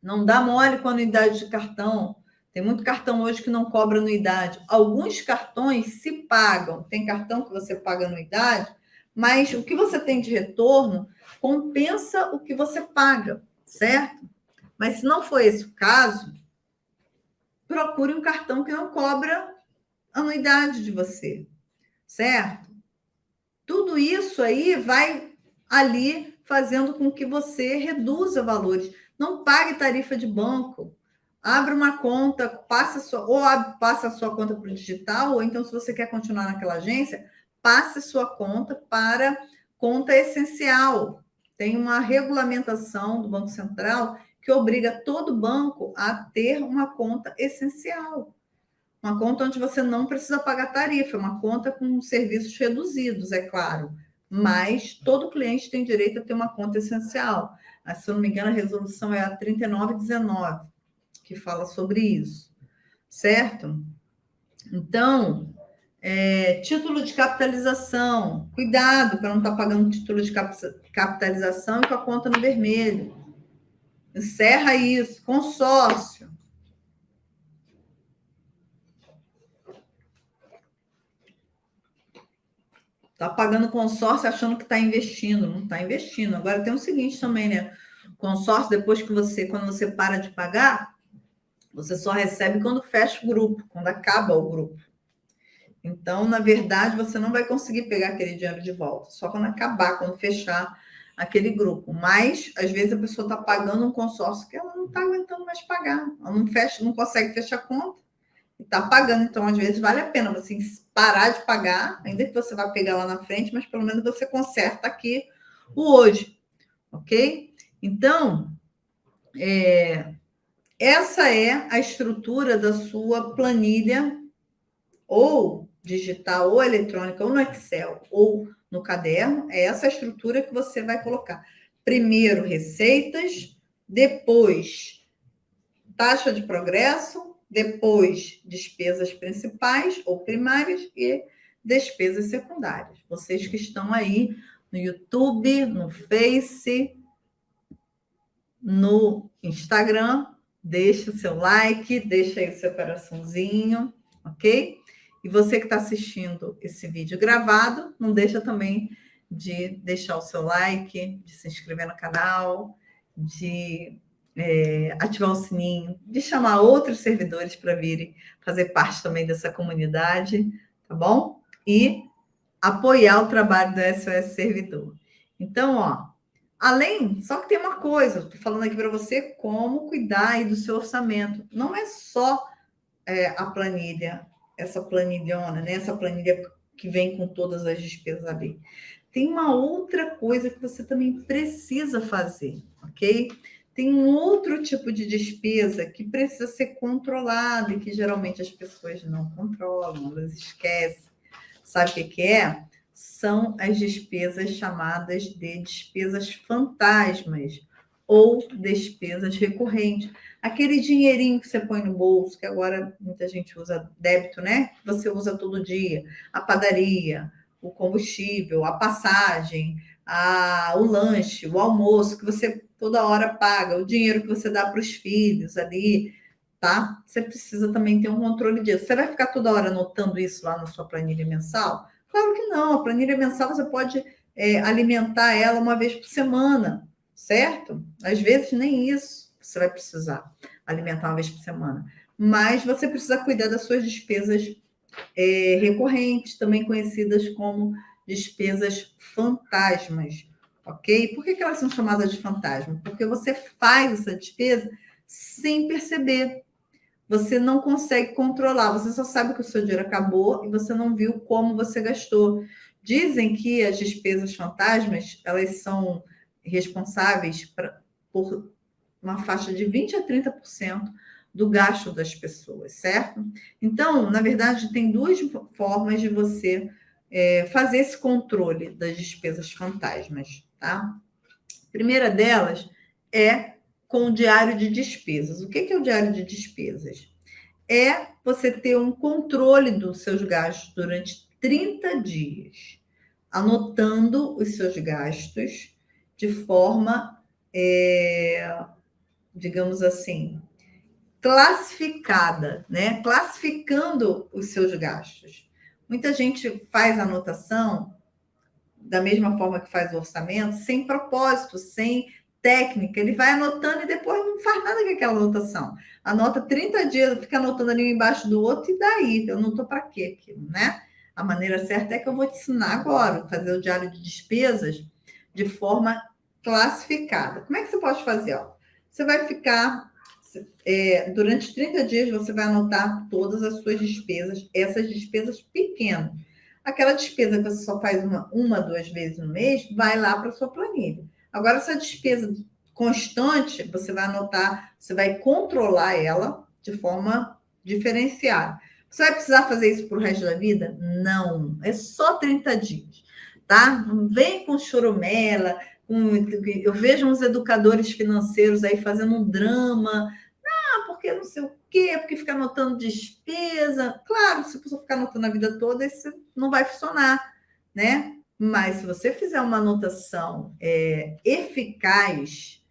Não dá mole com a anuidade de cartão. Tem muito cartão hoje que não cobra anuidade. Alguns cartões se pagam. Tem cartão que você paga anuidade, mas o que você tem de retorno compensa o que você paga, certo? Mas se não for esse o caso, procure um cartão que não cobra anuidade de você, certo? Tudo isso aí vai ali fazendo com que você reduza valores. Não pague tarifa de banco. Abra uma conta, passa a sua conta para o digital, ou então, se você quer continuar naquela agência, passe a sua conta para conta essencial. Tem uma regulamentação do Banco Central que obriga todo banco a ter uma conta essencial. Uma conta onde você não precisa pagar tarifa, uma conta com serviços reduzidos, é claro. Mas todo cliente tem direito a ter uma conta essencial. Se eu não me engano, a resolução é a 3919, que fala sobre isso. certo? Então, título de capitalização, cuidado para não estar pagando título de capitalização e com a conta no vermelho. Encerra isso. Consórcio. Está pagando consórcio achando que está investindo. Não está investindo. Agora tem o seguinte também, né? Consórcio, depois que quando você para de pagar, você só recebe quando fecha o grupo, quando acaba o grupo. Então, na verdade, você não vai conseguir pegar aquele dinheiro de volta, só quando acabar, quando fechar aquele grupo. Mas, às vezes, a pessoa está pagando um consórcio que ela não está aguentando mais pagar. Ela não consegue fechar a conta e está pagando. Então, às vezes, vale a pena você parar de pagar, ainda que você vá pegar lá na frente, mas pelo menos você conserta aqui o hoje, ok? Então, essa é a estrutura da sua planilha, ou digital, ou eletrônica, ou no Excel, ou no caderno. É essa a estrutura que você vai colocar. Primeiro, receitas, depois, taxa de progresso, depois, despesas principais ou primárias e despesas secundárias. Vocês que estão aí no YouTube, no Face, no Instagram, deixa o seu like, deixa aí o seu coraçãozinho, ok? E você que está assistindo esse vídeo gravado, não deixa também de deixar o seu like, de se inscrever no canal, de ativar o sininho, de chamar outros servidores para virem fazer parte também dessa comunidade, tá bom? E apoiar o trabalho do SOS Servidor. Então, só que tem uma coisa, estou falando aqui para você como cuidar aí do seu orçamento. Não é só a planilha, essa planilhona, né? Essa planilha que vem com todas as despesas ali. Tem uma outra coisa que você também precisa fazer, ok? Tem um outro tipo de despesa que precisa ser controlada e que geralmente as pessoas não controlam, elas esquecem. Sabe o que é? São as despesas chamadas de despesas fantasmas ou despesas recorrentes. Aquele dinheirinho que você põe no bolso, que agora muita gente usa débito, né? Que você usa todo dia. A padaria, o combustível, a passagem, o lanche, o almoço, que você toda hora paga, o dinheiro que você dá para os filhos ali, tá? Você precisa também ter um controle disso. Você vai ficar toda hora anotando isso lá na sua planilha mensal? Claro que não. A planilha mensal você pode alimentar ela uma vez por semana, certo? Às vezes nem isso você vai precisar alimentar uma vez por semana. Mas você precisa cuidar das suas despesas recorrentes, também conhecidas como despesas fantasmas, ok? Por que elas são chamadas de fantasma? Porque você faz essa despesa sem perceber. Você não consegue controlar, você só sabe que o seu dinheiro acabou e você não viu como você gastou. Dizem que as despesas fantasmas, elas são responsáveis por uma faixa de 20% a 30% do gasto das pessoas, certo? Então, na verdade, tem duas formas de você fazer esse controle das despesas fantasmas, tá? A primeira delas é com o diário de despesas. O que é o diário de despesas? É você ter um controle dos seus gastos durante 30 dias, anotando os seus gastos de forma, digamos assim, classificada, né? Classificando os seus gastos. Muita gente faz anotação da mesma forma que faz o orçamento, sem propósito, sem técnica. Ele vai anotando e depois não faz nada com aquela anotação. Anota 30 dias, fica anotando ali um embaixo do outro, e daí? Eu não estou para quê aquilo, né? A maneira certa é que eu vou te ensinar agora, fazer o diário de despesas de forma classificada. Como é que você pode fazer? Você vai ficar, durante 30 dias, você vai anotar todas as suas despesas, essas despesas pequenas. Aquela despesa que você só faz uma, duas vezes no mês, vai lá para a sua planilha. Agora, essa despesa constante, você vai anotar, você vai controlar ela de forma diferenciada. Você vai precisar fazer isso para o resto da vida? Não, é só 30 dias, tá? Não vem com choromela, eu vejo uns educadores financeiros aí fazendo um drama, porque não sei o quê, porque fica anotando despesa. Claro, se você ficar anotando a vida toda, isso não vai funcionar, né? Mas se você fizer uma anotação eficaz,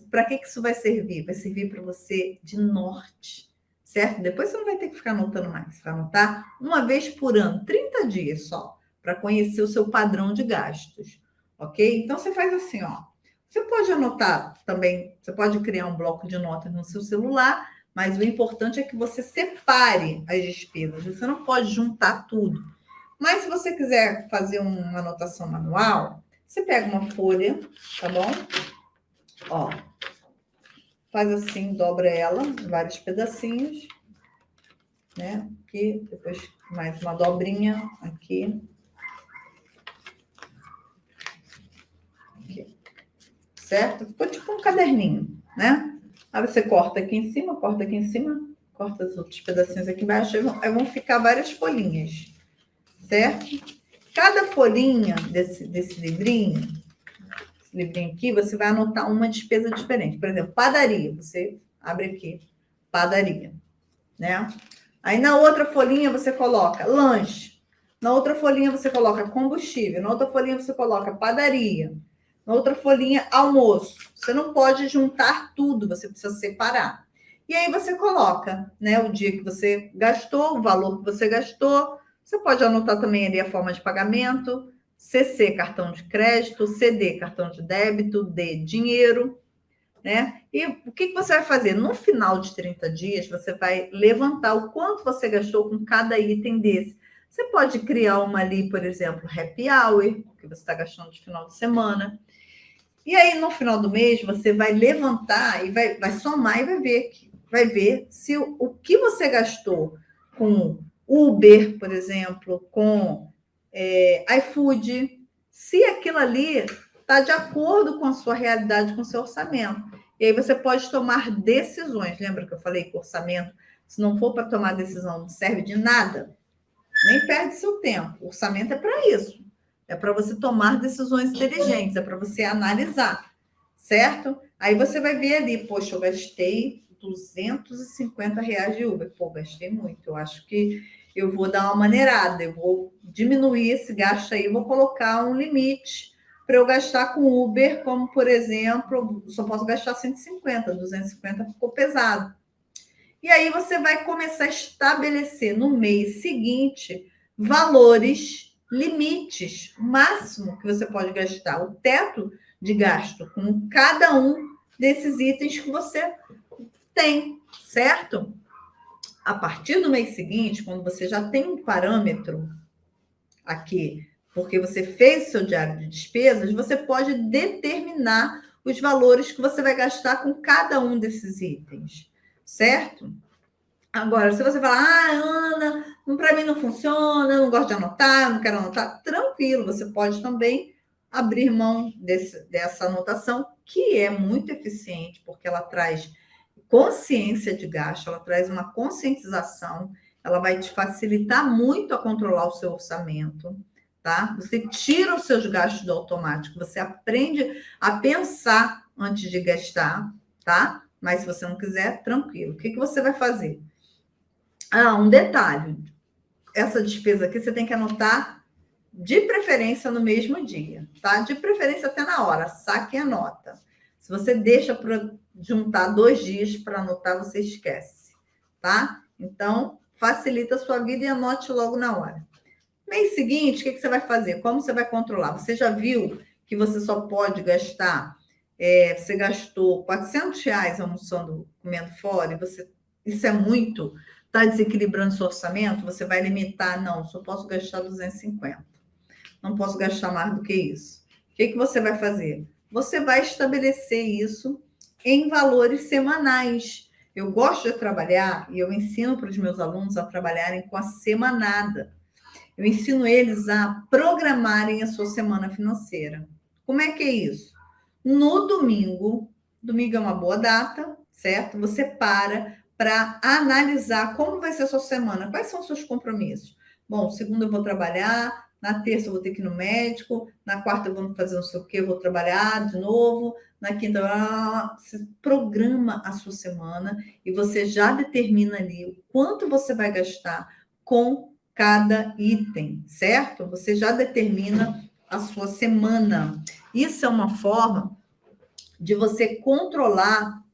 para que isso vai servir? Vai servir para você de norte, certo? Depois você não vai ter que ficar anotando mais. Você vai anotar uma vez por ano, 30 dias só, para conhecer o seu padrão de gastos, ok? Então, você faz assim, ó. Você pode anotar também, você pode criar um bloco de notas no seu celular, mas o importante é que você separe as despesas. Você não pode juntar tudo. Mas se você quiser fazer uma anotação manual, você pega uma folha, tá bom? Ó, faz assim, dobra ela em vários pedacinhos, né? Aqui, depois mais uma dobrinha aqui. Aqui. Certo? Ficou tipo um caderninho, né? Aí você corta aqui em cima, corta os outros pedacinhos aqui embaixo, aí vão ficar várias folhinhas, certo? Cada folhinha desse livrinho aqui, você vai anotar uma despesa diferente. Por exemplo, padaria. Você abre aqui, padaria, né? Aí na outra folhinha você coloca lanche. Na outra folhinha você coloca combustível. Na outra folhinha você coloca padaria. Na outra folhinha, almoço. Você não pode juntar tudo, você precisa separar. E aí você coloca, né, o dia que você gastou, o valor que você gastou. Você pode anotar também ali a forma de pagamento. CC, cartão de crédito, CD, cartão de débito, D, dinheiro, né? E o que você vai fazer? No final de 30 dias, você vai levantar o quanto você gastou com cada item desse. Você pode criar uma ali, por exemplo, happy hour, que você está gastando de final de semana. E aí, no final do mês, você vai levantar e vai somar e vai ver se o que você gastou com Uber, por exemplo, com iFood, se aquilo ali está de acordo com a sua realidade, com o seu orçamento. E aí você pode tomar decisões. Lembra que eu falei que orçamento, se não for para tomar decisão, não serve de nada? Nem perde seu tempo. O orçamento é para isso. É para você tomar decisões inteligentes, é para você analisar, certo? Aí você vai ver ali, poxa, eu gastei R$250 de Uber. Pô, gastei muito. Eu acho que eu vou dar uma maneirada, eu vou diminuir esse gasto aí, vou colocar um limite para eu gastar com Uber, como, por exemplo, só posso gastar 150, 250 ficou pesado. E aí você vai começar a estabelecer no mês seguinte valores, limites, máximo que você pode gastar, o teto de gasto com cada um desses itens que você tem, certo? A partir do mês seguinte, quando você já tem um parâmetro aqui, porque você fez o seu diário de despesas, você pode determinar os valores que você vai gastar com cada um desses itens, certo? Agora, se você falar, Ana, para mim não funciona, eu não gosto de anotar, não quero anotar, tranquilo, você pode também abrir mão dessa anotação, que é muito eficiente, porque ela traz consciência de gasto, ela traz uma conscientização, ela vai te facilitar muito a controlar o seu orçamento, tá? Você tira os seus gastos do automático, você aprende a pensar antes de gastar, tá? Mas se você não quiser, tranquilo. O que você vai fazer? Um detalhe. Essa despesa aqui você tem que anotar de preferência no mesmo dia, tá? De preferência até na hora, saque e anota. Se você deixa para juntar 2 dias para anotar, você esquece, tá? Então, facilita a sua vida e anote logo na hora. Mês seguinte, o que você vai fazer? Como você vai controlar? Você já viu que você só pode gastar, você gastou R$400 almoçando, comendo fora, e isso é muito, está desequilibrando seu orçamento, você vai limitar, não, só posso gastar 250. Não posso gastar mais do que isso. O que você vai fazer? Você vai estabelecer isso em valores semanais. Eu gosto de trabalhar e eu ensino para os meus alunos a trabalharem com a semanada. Eu ensino eles a programarem a sua semana financeira. Como é que é isso? No domingo é uma boa data, certo? Você para analisar como vai ser a sua semana, quais são os seus compromissos. Bom, segunda eu vou trabalhar, na terça eu vou ter que ir no médico, na quarta eu vou fazer não sei o quê, eu vou trabalhar de novo, na quinta, você programa a sua semana e você já determina ali o quanto você vai gastar com cada item, certo? Você já determina a sua semana. Isso é uma forma de você controlar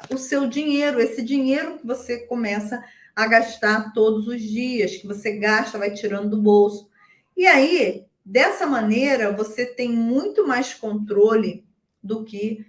o seu dinheiro, esse dinheiro que você começa a gastar todos os dias, que você gasta, vai tirando do bolso. E aí, dessa maneira, você tem muito mais controle do que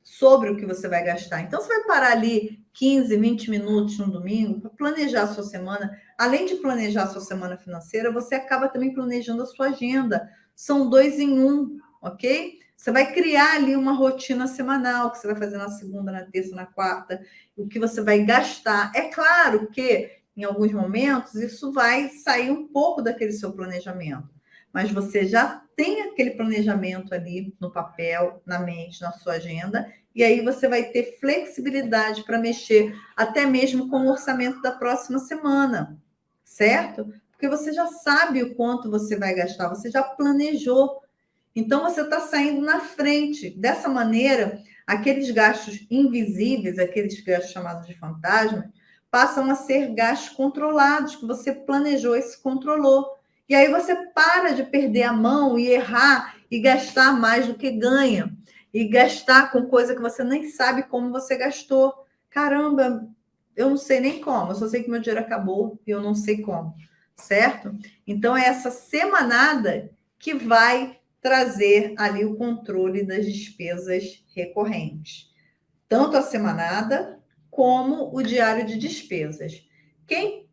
sobre o que você vai gastar. Então, você vai parar ali 15, 20 minutos no domingo para planejar a sua semana. Além de planejar a sua semana financeira, você acaba também planejando a sua agenda. São 2 em 1, ok? Você vai criar ali uma rotina semanal, que você vai fazer na segunda, na terça, na quarta, o que você vai gastar. É claro que, em alguns momentos, isso vai sair um pouco daquele seu planejamento, mas você já tem aquele planejamento ali no papel, na mente, na sua agenda, e aí você vai ter flexibilidade para mexer até mesmo com o orçamento da próxima semana, certo? Porque você já sabe o quanto você vai gastar, você já planejou. Então, você está saindo na frente. Dessa maneira, aqueles gastos invisíveis, aqueles gastos chamados de fantasma, passam a ser gastos controlados, que você planejou e se controlou. E aí você para de perder a mão e errar e gastar mais do que ganha. E gastar com coisa que você nem sabe como você gastou. Caramba, eu não sei nem como, eu só sei que meu dinheiro acabou e eu não sei como, certo? Então, é essa semanada que vai trazer ali o controle das despesas recorrentes. Tanto a semanada como o diário de despesas. Quem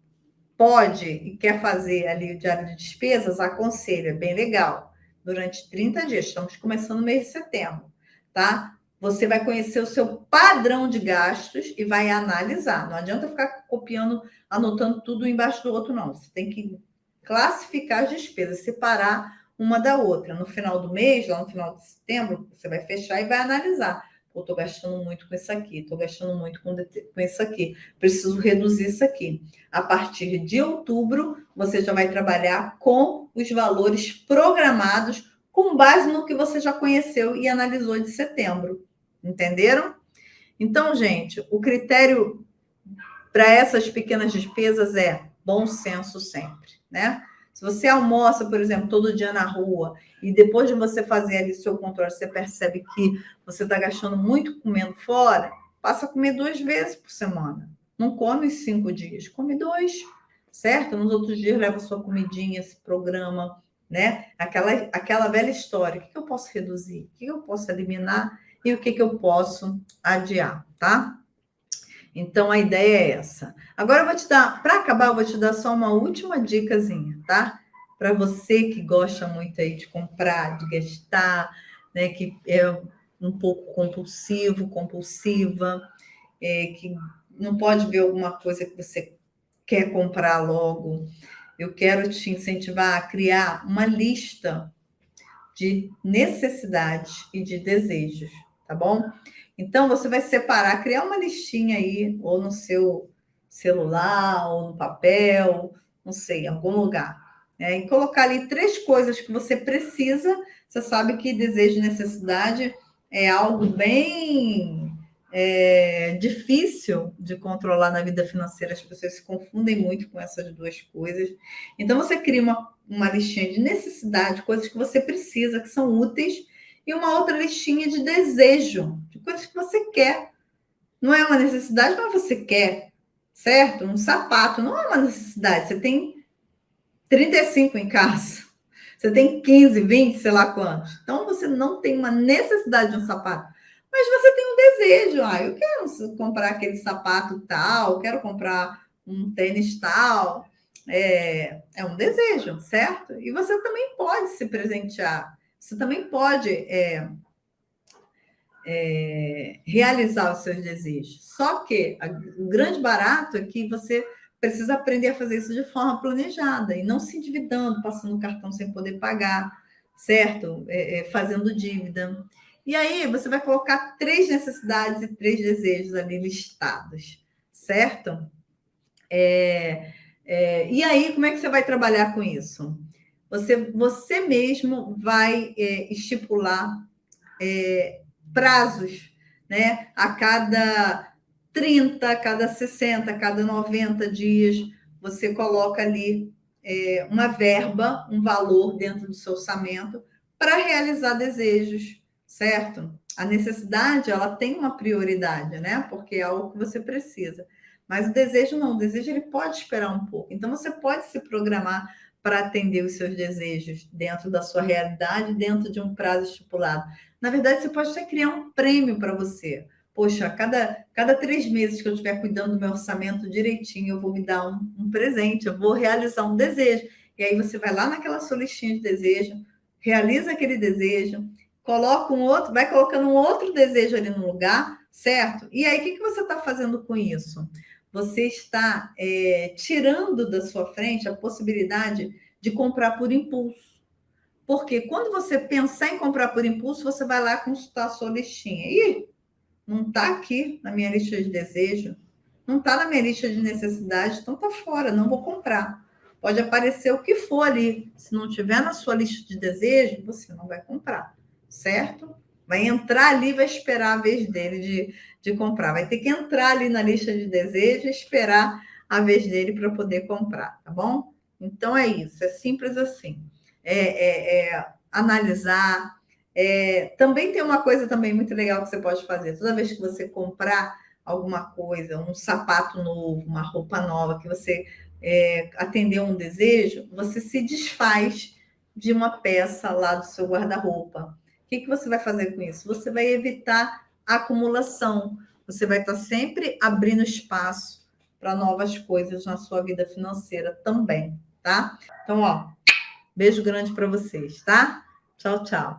pode e quer fazer ali o diário de despesas, aconselho, é bem legal. Durante 30 dias, estamos começando no mês de setembro, tá? Você vai conhecer o seu padrão de gastos e vai analisar. Não adianta ficar copiando, anotando tudo embaixo do outro, não. Você tem que classificar as despesas, separar uma da outra. No final do mês, lá no final de setembro, você vai fechar e vai analisar. Pô, estou gastando muito com isso aqui, estou gastando muito com isso aqui, preciso reduzir isso aqui. A partir de outubro, você já vai trabalhar com os valores programados com base no que você já conheceu e analisou de setembro. Entenderam? Então, gente, o critério para essas pequenas despesas é bom senso sempre, né? Se você almoça, por exemplo, todo dia na rua e depois de você fazer ali seu controle, você percebe que você está gastando muito comendo fora, passa a comer 2 vezes por semana. Não come os 5 dias, come 2, certo? Nos outros dias leva sua comidinha, esse programa, né? Aquela velha história. O que eu posso reduzir? O que eu posso eliminar? E o que eu posso adiar, tá? Então, a ideia é essa. Agora, eu vou te dar, para acabar, eu vou te dar só uma última dicasinha, tá? Para você que gosta muito aí de comprar, de gastar, né? Que é um pouco compulsivo, compulsiva, que não pode ver alguma coisa que você quer comprar logo. Eu quero te incentivar a criar uma lista de necessidades e de desejos, tá bom? Então, você vai separar, criar uma listinha aí, ou no seu celular, ou no papel, não sei, em algum lugar. Né? E colocar ali 3 coisas que você precisa. Você sabe que desejo e necessidade é algo bem difícil de controlar na vida financeira. As pessoas se confundem muito com essas 2 coisas. Então, você cria uma listinha de necessidade, coisas que você precisa, que são úteis, e uma outra listinha de desejo, de coisas que você quer. Não é uma necessidade, mas você quer, certo? Um sapato não é uma necessidade. Você tem 35 em casa, você tem 15, 20, sei lá quantos. Então, você não tem uma necessidade de um sapato, mas você tem um desejo. Eu quero comprar aquele sapato tal, quero comprar um tênis tal. É um desejo, certo? E você também pode se presentear. Você também pode realizar os seus desejos. Só que o grande barato é que você precisa aprender a fazer isso de forma planejada e não se endividando, passando o cartão sem poder pagar, certo? Fazendo dívida. E aí você vai colocar 3 necessidades e 3 desejos ali listados, certo? E aí, como é que você vai trabalhar com isso? você mesmo vai estipular prazos, né? A cada 30, a cada 60, a cada 90 dias, você coloca ali uma verba, um valor dentro do seu orçamento para realizar desejos, certo? A necessidade, ela tem uma prioridade, né? Porque é algo que você precisa. Mas o desejo não, o desejo ele pode esperar um pouco. Então você pode se programar para atender os seus desejos dentro da sua realidade, dentro de um prazo estipulado. Na verdade, você pode até criar um prêmio para você. Poxa, cada 3 meses que eu estiver cuidando do meu orçamento direitinho, eu vou me dar um presente, eu vou realizar um desejo. E aí você vai lá naquela sua listinha de desejo, realiza aquele desejo, coloca um outro, vai colocando um outro desejo ali no lugar, certo? E aí, o que você está fazendo com isso? Você está tirando da sua frente a possibilidade de comprar por impulso. Porque quando você pensar em comprar por impulso, você vai lá consultar a sua listinha. Ih, não está aqui na minha lista de desejo, não está na minha lista de necessidade, então está fora, não vou comprar. Pode aparecer o que for ali. Se não tiver na sua lista de desejo, você não vai comprar, certo? Vai entrar ali, vai esperar a vez dele de comprar. Vai ter que entrar ali na lista de desejo e esperar a vez dele para poder comprar, tá bom? Então é isso, é simples assim. Analisar. Também tem uma coisa também muito legal que você pode fazer. Toda vez que você comprar alguma coisa, um sapato novo, uma roupa nova, que você atendeu um desejo, você se desfaz de uma peça lá do seu guarda-roupa. O que você vai fazer com isso? Você vai evitar a acumulação. Você vai estar sempre abrindo espaço para novas coisas na sua vida financeira também, tá? Então, beijo grande para vocês, tá? Tchau, tchau.